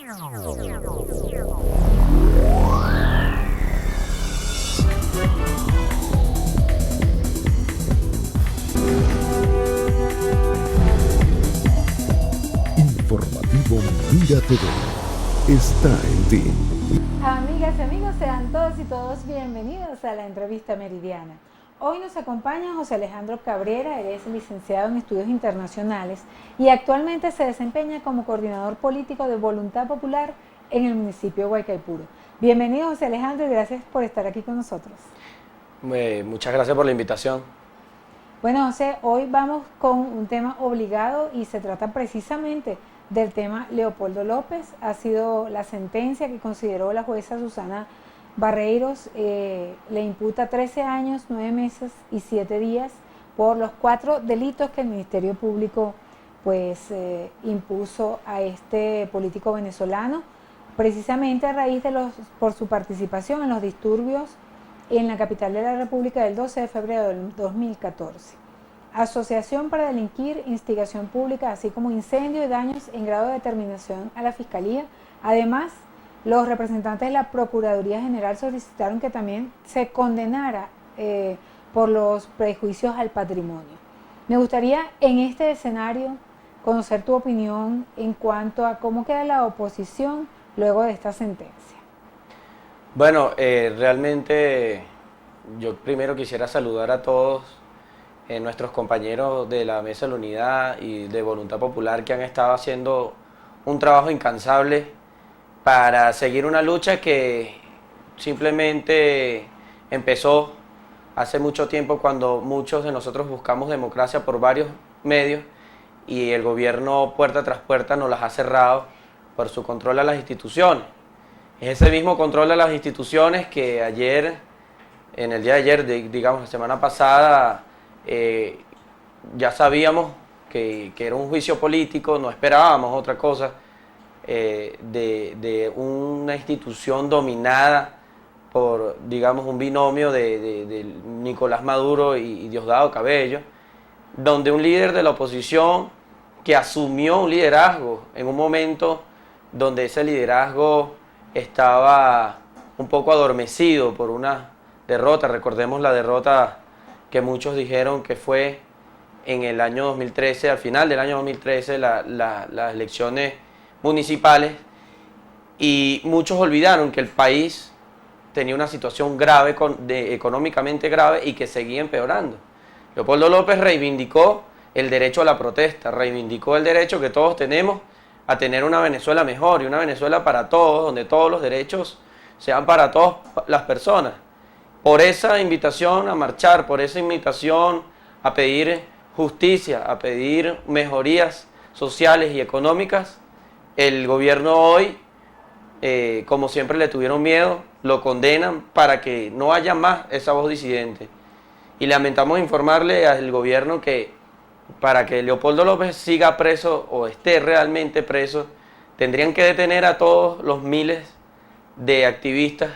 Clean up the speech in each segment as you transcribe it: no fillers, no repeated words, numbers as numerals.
Informativo Mira TV está en ti. Amigas y amigos, sean todos y todos bienvenidos a la entrevista meridiana. Hoy nos acompaña José Alejandro Cabrera. Él es licenciado en Estudios Internacionales y actualmente se desempeña como coordinador político de Voluntad Popular en el municipio de Guaycaipuro. Bienvenido, José Alejandro, y gracias por estar aquí con nosotros. Muchas gracias por la invitación. Bueno, José, hoy vamos con un tema obligado y se trata precisamente del tema Leopoldo López. Ha sido la sentencia que consideró la jueza Susana Barreiros, le imputa 13 años, 9 meses y 7 días por los 4 delitos que el Ministerio Público impuso a este político venezolano, precisamente a raíz por su participación en los disturbios en la capital de la República del 12 de febrero del 2014. Asociación para delinquir, instigación pública, así como incendio y daños en grado de determinación a la Fiscalía. Además, los representantes de la Procuraduría General solicitaron que también se condenara por los prejuicios al patrimonio. Me gustaría en este escenario conocer tu opinión en cuanto a cómo queda la oposición luego de esta sentencia. Bueno, realmente yo primero quisiera saludar a todos nuestros compañeros de la Mesa de la Unidad y de Voluntad Popular que han estado haciendo un trabajo incansable para seguir una lucha que simplemente empezó hace mucho tiempo cuando muchos de nosotros buscamos democracia por varios medios y el gobierno puerta tras puerta nos las ha cerrado por su control a las instituciones. Es ese mismo control a las instituciones que ayer, en el día de ayer, digamos la semana pasada, ya sabíamos que era un juicio político, no esperábamos otra cosa. De una institución dominada por, digamos, un binomio de Nicolás Maduro y Diosdado Cabello, donde un líder de la oposición que asumió un liderazgo en un momento donde ese liderazgo estaba un poco adormecido por una derrota. Recordemos la derrota que muchos dijeron que fue en el año 2013, al final del año 2013, las elecciones municipales, y muchos olvidaron que el país tenía una situación grave, económicamente grave, y que seguía empeorando. Leopoldo López reivindicó el derecho a la protesta, reivindicó el derecho que todos tenemos a tener una Venezuela mejor y una Venezuela para todos, donde todos los derechos sean para todas las personas. Por esa invitación a marchar, por esa invitación a pedir justicia, a pedir mejorías sociales y económicas, el gobierno hoy, como siempre le tuvieron miedo, lo condenan para que no haya más esa voz disidente. Y lamentamos informarle al gobierno que para que Leopoldo López siga preso o esté realmente preso, tendrían que detener a todos los miles de activistas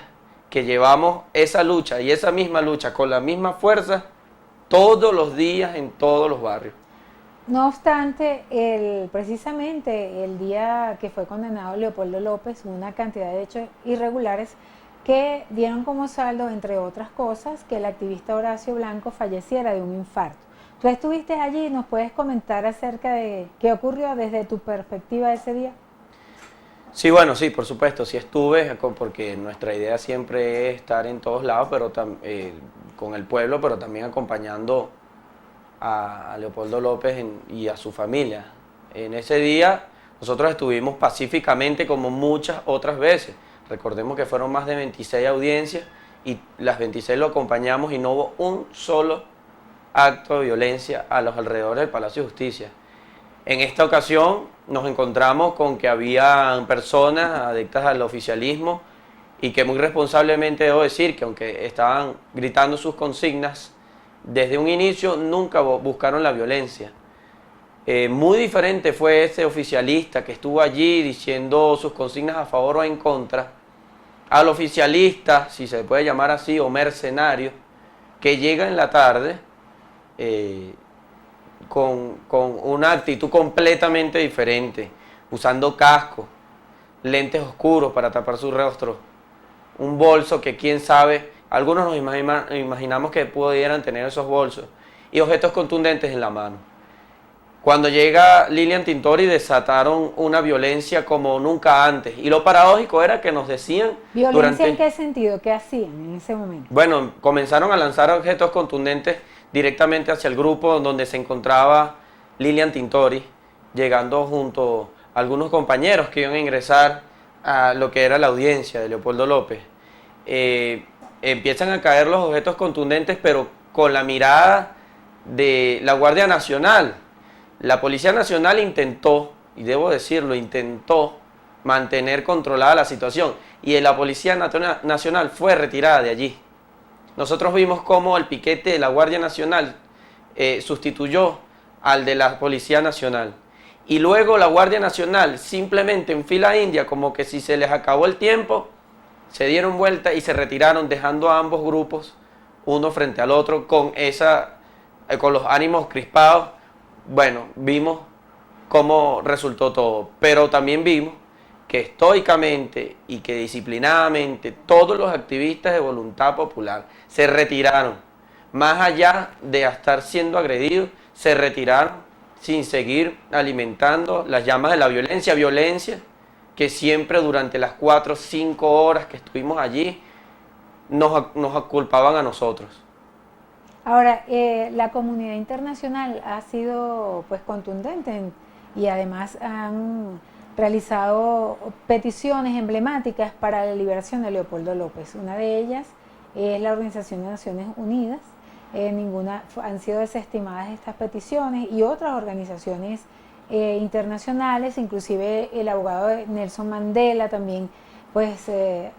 que llevamos esa lucha y esa misma lucha con la misma fuerza todos los días en todos los barrios. No obstante, precisamente el día que fue condenado Leopoldo López, una cantidad de hechos irregulares que dieron como saldo, entre otras cosas, que el activista Horacio Blanco falleciera de un infarto. Tú estuviste allí, ¿nos puedes comentar acerca de qué ocurrió desde tu perspectiva ese día? Sí, bueno, sí, por supuesto, sí estuve, porque nuestra idea siempre es estar en todos lados, pero con el pueblo, pero también acompañando a Leopoldo López y a su familia. En ese día nosotros estuvimos pacíficamente como muchas otras veces. Recordemos que fueron más de 26 audiencias y las 26 lo acompañamos y no hubo un solo acto de violencia a los alrededores del Palacio de Justicia. En esta ocasión nos encontramos con que había personas adictas al oficialismo y que muy responsablemente debo decir que aunque estaban gritando sus consignas, desde un inicio nunca buscaron la violencia. Muy diferente fue ese oficialista que estuvo allí diciendo sus consignas a favor o en contra, al oficialista, si se puede llamar así, o mercenario, que llega en la tarde con una actitud completamente diferente, usando casco, lentes oscuros para tapar su rostro, un bolso que quién sabe, algunos nos imaginamos que pudieran tener esos bolsos, y objetos contundentes en la mano. Cuando llega Lilian Tintori desataron una violencia como nunca antes, y lo paradójico era que nos decían... ¿Violencia en qué sentido? ¿Qué hacían en ese momento? Bueno, comenzaron a lanzar objetos contundentes directamente hacia el grupo donde se encontraba Lilian Tintori, llegando junto a algunos compañeros que iban a ingresar a lo que era la audiencia de Leopoldo López. Empiezan a caer los objetos contundentes, pero con la mirada de la Guardia Nacional. La Policía Nacional intentó, y debo decirlo, intentó mantener controlada la situación, y la Policía Nacional fue retirada de allí. Nosotros vimos cómo el piquete de la Guardia Nacional sustituyó al de la Policía Nacional. Y luego la Guardia Nacional, simplemente en fila india, como que si se les acabó el tiempo, se dieron vuelta y se retiraron, dejando a ambos grupos, uno frente al otro, con los ánimos crispados. Bueno, vimos cómo resultó todo, pero también vimos que estoicamente y que disciplinadamente todos los activistas de Voluntad Popular se retiraron, más allá de estar siendo agredidos, se retiraron sin seguir alimentando las llamas de la violencia que siempre durante las 4 o 5 horas que estuvimos allí nos culpaban a nosotros. Ahora, la comunidad internacional ha sido pues contundente y además han realizado peticiones emblemáticas para la liberación de Leopoldo López. Una de ellas es la Organización de Naciones Unidas. Han sido desestimadas estas peticiones, y otras organizaciones internacionales, inclusive el abogado de Nelson Mandela también pues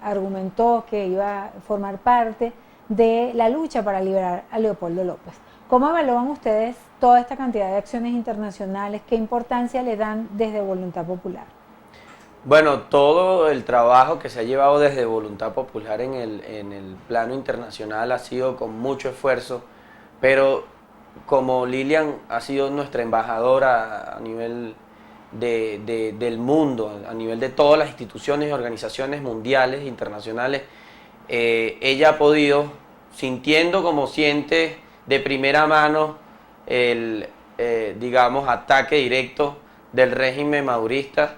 argumentó que iba a formar parte de la lucha para liberar a Leopoldo López. ¿Cómo evalúan ustedes toda esta cantidad de acciones internacionales? ¿Qué importancia le dan desde Voluntad Popular? Bueno, todo el trabajo que se ha llevado desde Voluntad Popular en el plano internacional ha sido con mucho esfuerzo, pero como Lilian ha sido nuestra embajadora a nivel del mundo, a nivel de todas las instituciones y organizaciones mundiales, internacionales, ella ha podido, sintiendo como siente de primera mano el, digamos, ataque directo del régimen madurista,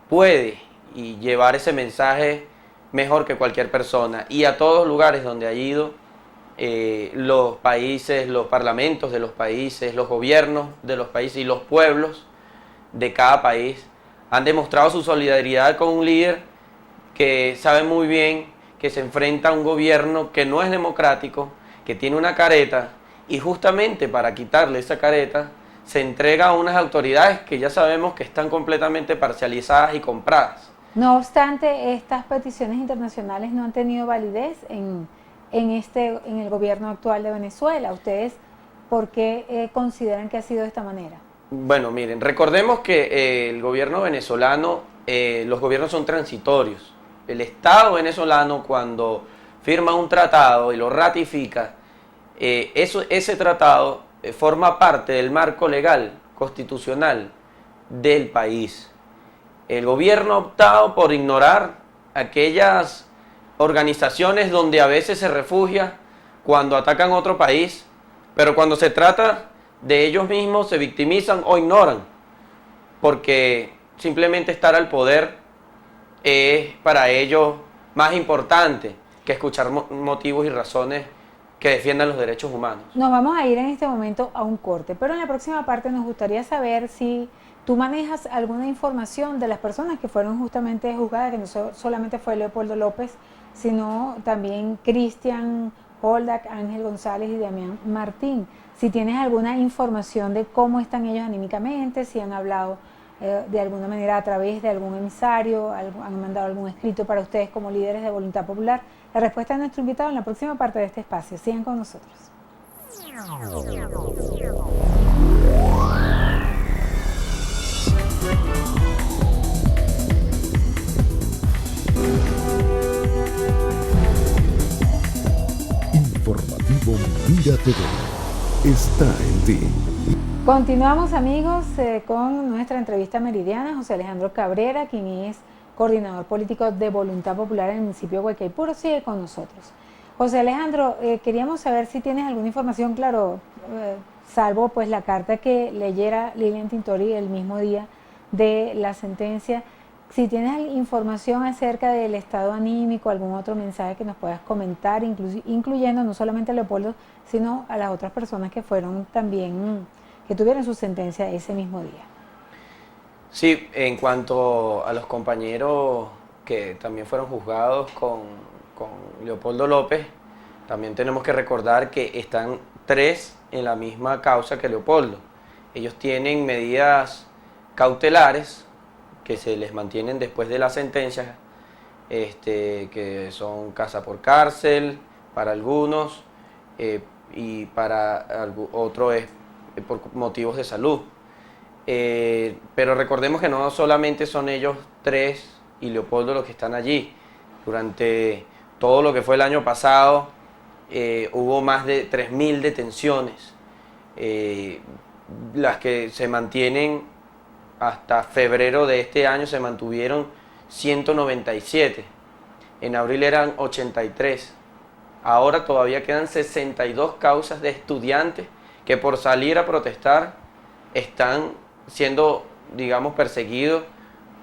puede y llevar ese mensaje mejor que cualquier persona, y a todos los lugares donde ha ido, los países, los parlamentos de los países, los gobiernos de los países y los pueblos de cada país han demostrado su solidaridad con un líder que sabe muy bien que se enfrenta a un gobierno que no es democrático, que tiene una careta, y justamente para quitarle esa careta se entrega a unas autoridades que ya sabemos que están completamente parcializadas y compradas. No obstante, estas peticiones internacionales no han tenido validez en el gobierno actual de Venezuela. ¿Ustedes por qué consideran que ha sido de esta manera? Bueno, miren, recordemos que el gobierno venezolano, los gobiernos son transitorios. El Estado venezolano, cuando firma un tratado y lo ratifica, ese tratado forma parte del marco legal constitucional del país. El gobierno ha optado por ignorar aquellas organizaciones donde a veces se refugia cuando atacan otro país, pero cuando se trata de ellos mismos se victimizan o ignoran, porque simplemente estar al poder es para ellos más importante que escuchar motivos y razones que defiendan los derechos humanos. Nos vamos a ir en este momento a un corte, pero en la próxima parte nos gustaría saber si tú manejas alguna información de las personas que fueron justamente juzgadas, que no solamente fue Leopoldo López, sino también Cristian Holdak, Ángel González y Damián Martín. Si tienes alguna información de cómo están ellos anímicamente, si han hablado de alguna manera a través de algún emisario, han mandado algún escrito para ustedes como líderes de Voluntad Popular. La respuesta de nuestro invitado en la próxima parte de este espacio. Sigan con nosotros. Informativo Mira TV está en ti. Continuamos, amigos, con nuestra entrevista meridiana. José Alejandro Cabrera, quien es coordinador político de Voluntad Popular en el municipio de Guaycaipuro, sigue con nosotros. José Alejandro, queríamos saber si tienes alguna información, claro, salvo pues la carta que leyera Lilian Tintori el mismo día de la sentencia, si tienes información acerca del estado anímico, algún otro mensaje que nos puedas comentar, incluyendo no solamente a Leopoldo, sino a las otras personas que fueron también, que tuvieron su sentencia ese mismo día. Sí, en cuanto a los compañeros que también fueron juzgados con Leopoldo López, también tenemos que recordar que están 3 en la misma causa que Leopoldo. Ellos tienen medidas cautelares que se les mantienen después de la sentencia, que son casa por cárcel para algunos y para otros es por motivos de salud. Pero recordemos que no solamente son ellos 3 y Leopoldo los que están allí. Durante todo lo que fue el año pasado hubo más de 3.000 detenciones, las que se mantienen hasta febrero de este año se mantuvieron 197, en abril eran 83, ahora todavía quedan 62 causas de estudiantes que por salir a protestar están siendo, digamos, perseguidos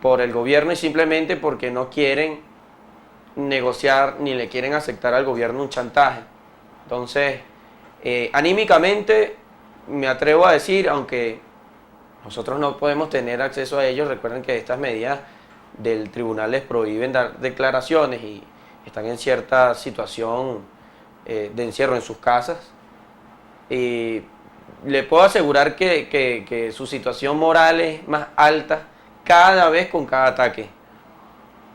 por el gobierno y simplemente porque no quieren negociar ni le quieren aceptar al gobierno un chantaje. Entonces, anímicamente me atrevo a decir, aunque nosotros no podemos tener acceso a ellos, recuerden que estas medidas del tribunal les prohíben dar declaraciones y están en cierta situación de encierro en sus casas. Y le puedo asegurar que su situación moral es más alta cada vez con cada ataque.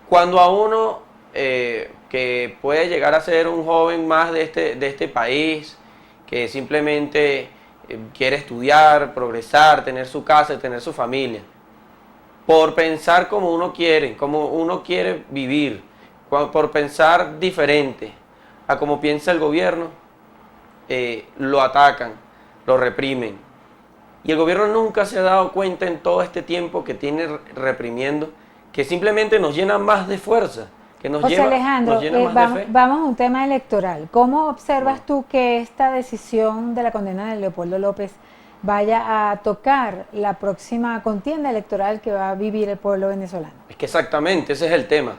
Cuando a uno que puede llegar a ser un joven más de este país, que simplemente quiere estudiar, progresar, tener su casa, tener su familia, por pensar como uno quiere vivir, por pensar diferente a como piensa el gobierno, lo atacan, lo reprimen. Y el gobierno nunca se ha dado cuenta en todo este tiempo que tiene reprimiendo, que simplemente nos llena más de fuerza, que nos José llena Alejandro, más de fe. vamos a un tema electoral. ¿Cómo observas tú que esta decisión de la condena de Leopoldo López vaya a tocar la próxima contienda electoral que va a vivir el pueblo venezolano? Es que exactamente, ese es el tema.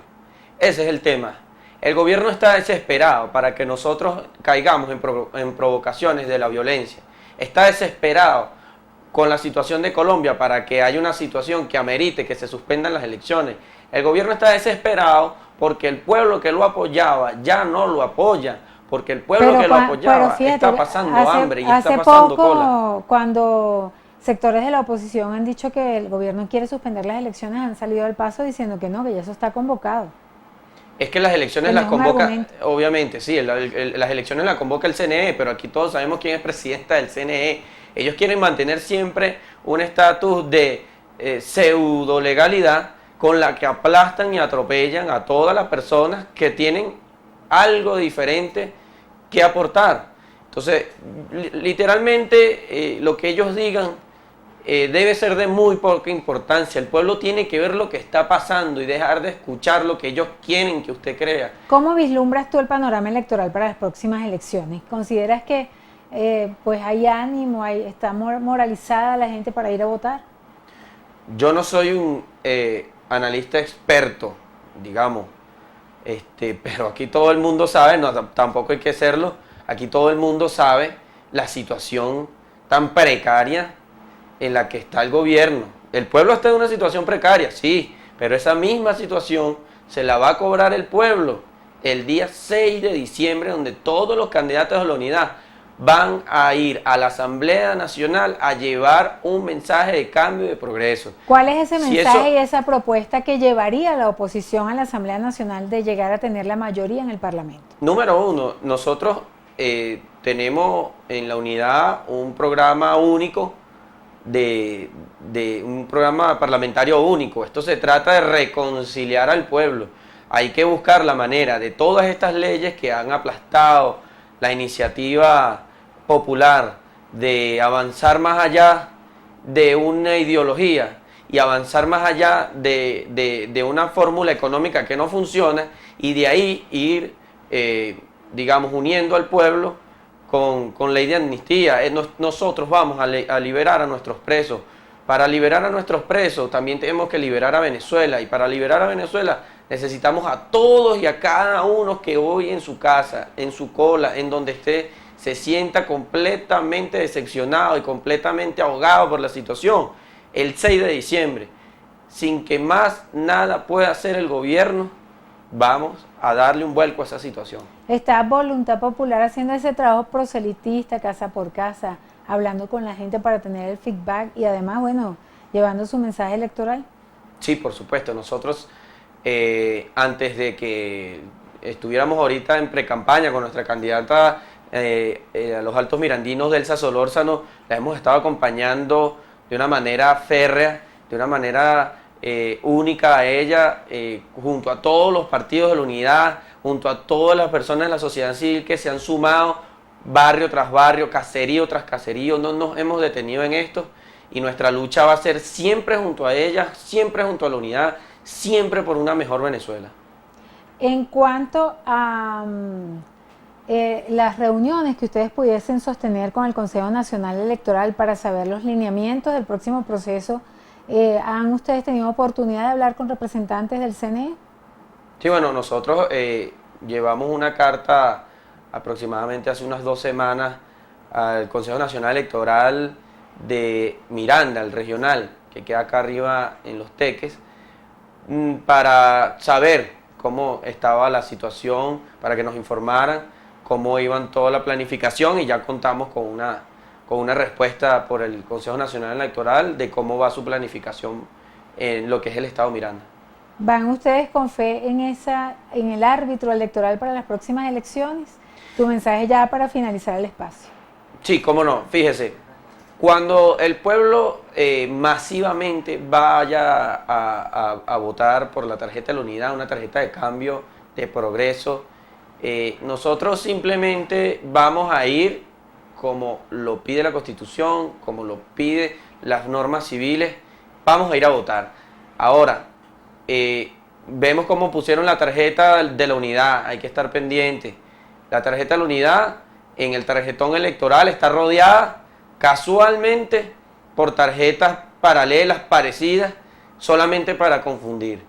Ese es el tema. El gobierno está desesperado para que nosotros caigamos en provocaciones de la violencia. Está desesperado con la situación de Colombia para que haya una situación que amerite que se suspendan las elecciones. El gobierno está desesperado porque el pueblo que lo apoyaba ya no lo apoya, porque el pueblo que lo apoyaba fíjate, está pasando hambre y está pasando cola. Cuando sectores de la oposición han dicho que el gobierno quiere suspender las elecciones, han salido al paso diciendo que no, que ya eso está convocado. Es que las elecciones las convoca, obviamente, sí, las elecciones las convoca el CNE, pero aquí todos sabemos quién es presidenta del CNE. Ellos quieren mantener siempre un estatus de pseudo legalidad con la que aplastan y atropellan a todas las personas que tienen algo diferente que aportar. Entonces, literalmente, lo que ellos digan debe ser de muy poca importancia. El pueblo tiene que ver lo que está pasando y dejar de escuchar lo que ellos quieren que usted crea. ¿Cómo vislumbras tú el panorama electoral para las próximas elecciones? ¿Consideras que pues hay ánimo, está moralizada la gente para ir a votar? Yo no soy un analista experto, digamos, pero aquí todo el mundo sabe, no, tampoco hay que serlo, aquí todo el mundo sabe la situación tan precaria en la que está el gobierno. El pueblo está en una situación precaria, sí, pero esa misma situación se la va a cobrar el pueblo el día 6 de diciembre, donde todos los candidatos de la unidad van a ir a la Asamblea Nacional a llevar un mensaje de cambio y de progreso. ¿Cuál es ese mensaje y esa propuesta que llevaría la oposición a la Asamblea Nacional de llegar a tener la mayoría en el Parlamento? Número uno, nosotros tenemos en la unidad un programa único, de un programa parlamentario único. Esto se trata de reconciliar al pueblo. Hay que buscar la manera de todas estas leyes que han aplastado la iniciativa popular de avanzar más allá de una ideología y avanzar más allá de una fórmula económica que no funciona y de ahí ir, digamos, uniendo al pueblo con ley de amnistía. Nosotros vamos a liberar a nuestros presos. Para liberar a nuestros presos también tenemos que liberar a Venezuela, y para liberar a Venezuela necesitamos a todos y a cada uno que hoy en su casa, en su cola, en donde esté, se sienta completamente decepcionado y completamente ahogado por la situación. El 6 de diciembre, sin que más nada pueda hacer el gobierno, vamos a darle un vuelco a esa situación. Está Voluntad Popular haciendo ese trabajo proselitista, casa por casa, hablando con la gente para tener el feedback y además, bueno, llevando su mensaje electoral. Sí, por supuesto. Nosotros, antes de que estuviéramos ahorita en precampaña con nuestra candidata a los Altos Mirandinos, Delsa Solórzano, la hemos estado acompañando de una manera férrea, de una manera única a ella, junto a todos los partidos de la unidad, junto a todas las personas de la sociedad civil que se han sumado, barrio tras barrio, caserío tras caserío. No nos hemos detenido en esto y nuestra lucha va a ser siempre junto a ella, siempre junto a la unidad, siempre por una mejor Venezuela. En cuanto a las reuniones que ustedes pudiesen sostener con el Consejo Nacional Electoral para saber los lineamientos del próximo proceso, ¿han ustedes tenido oportunidad de hablar con representantes del CNE? Sí, bueno, nosotros llevamos una carta aproximadamente hace unas 2 semanas al Consejo Nacional Electoral de Miranda, el regional, que queda acá arriba en Los Teques, para saber cómo estaba la situación, para que nos informaran cómo iban toda la planificación, y ya contamos con una respuesta por el Consejo Nacional Electoral de cómo va su planificación en lo que es el Estado Miranda. ¿Van ustedes con fe en el árbitro electoral para las próximas elecciones? Tu mensaje ya para finalizar el espacio. Sí, cómo no, fíjese, cuando el pueblo masivamente vaya a votar por la tarjeta de la unidad, una tarjeta de cambio, de progreso, nosotros simplemente vamos a ir como lo pide la Constitución, como lo pide las normas civiles, vamos a ir a votar. Ahora, vemos cómo pusieron la tarjeta de la unidad, hay que estar pendiente. La tarjeta de la unidad en el tarjetón electoral está rodeada casualmente por tarjetas paralelas, parecidas, solamente para confundir.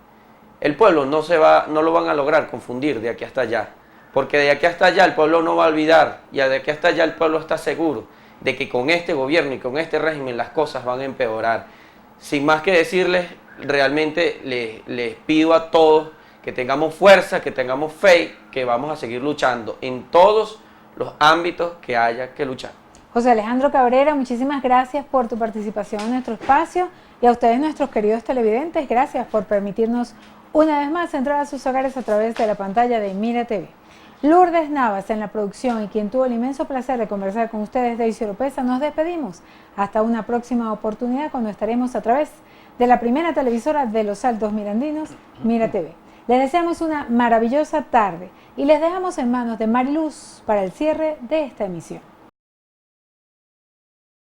El pueblo no lo van a lograr confundir de aquí hasta allá, porque de aquí hasta allá el pueblo no va a olvidar, y de aquí hasta allá el pueblo está seguro de que con este gobierno y con este régimen las cosas van a empeorar. Sin más que decirles, realmente les pido a todos que tengamos fuerza, que tengamos fe, que vamos a seguir luchando en todos los ámbitos que haya que luchar. José Alejandro Cabrera, muchísimas gracias por tu participación en nuestro espacio, y a ustedes, nuestros queridos televidentes, gracias por permitirnos una vez más entrar a sus hogares a través de la pantalla de Mira TV. Lourdes Navas en la producción, y quien tuvo el inmenso placer de conversar con ustedes, Daisy Oropesa. Nos despedimos hasta una próxima oportunidad, cuando estaremos a través de la primera televisora de los Altos Mirandinos, Mira TV. Les deseamos una maravillosa tarde y les dejamos en manos de Mariluz para el cierre de esta emisión.